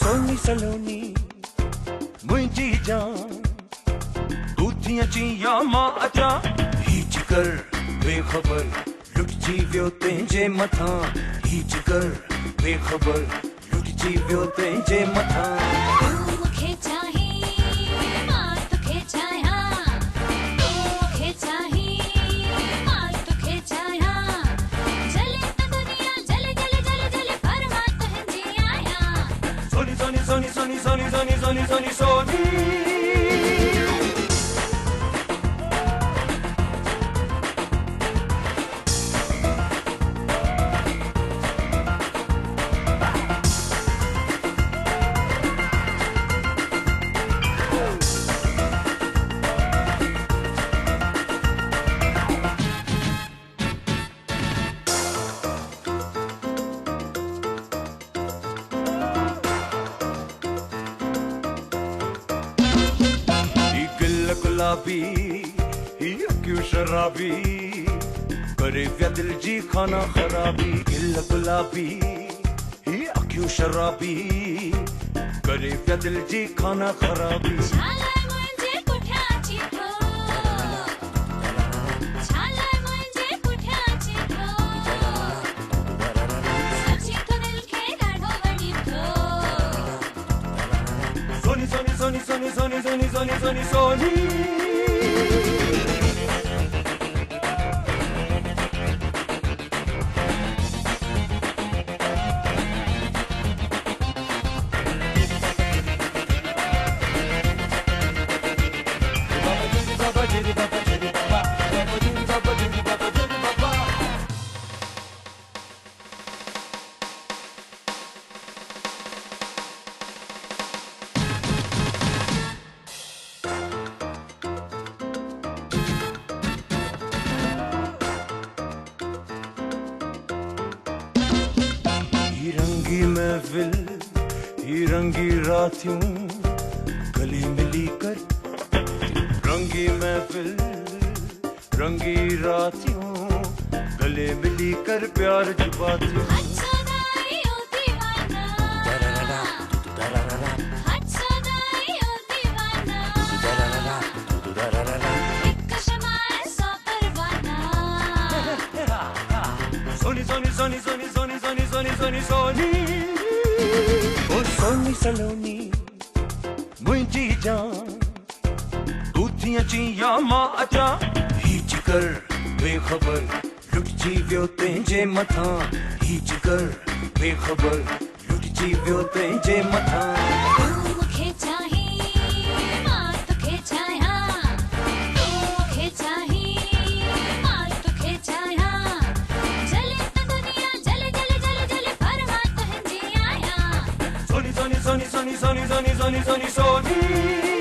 सोनी सलोनी मुंहिंजी जान तू थी अची या मां अचां हीच कर बेखबर लुटजी वियो तुंहिंजे मथां हीच कर बेखबर लुटजी वियो तुंहिंजे मथां Sony, Sony, Sony, Sony, Sony, Sony, Sony. गुलाबी क्यों शराबी करे व्या दिल जी खाना खराबी गिल गुलाबी क्यों शराबी करे व्या दिल जी खाना खराबी Sony, Sony, Sony, Sony, Sony, Sony, Sony, Sony, Sony. रंगी महफिल ये रंगी रातियों गले मिली कर रंगी महफिल रंगी रातियों गले मिली कर प्यार जुबातियों Sony, Sony, Sony, Sony, Sony, Sony, Sony, Sony, Sony. Oh, Sony Saloni, मुंहिंजी जान तू थी अची या मां अचां हीच कर बेखबर लुटजी वियो तुंहिंजे मथां हीच कर बेखबर लुटजी वियो तुंहिंजे मथां Sony, Sony, Sony, Sony, Sony, Sony, Sony, Sony.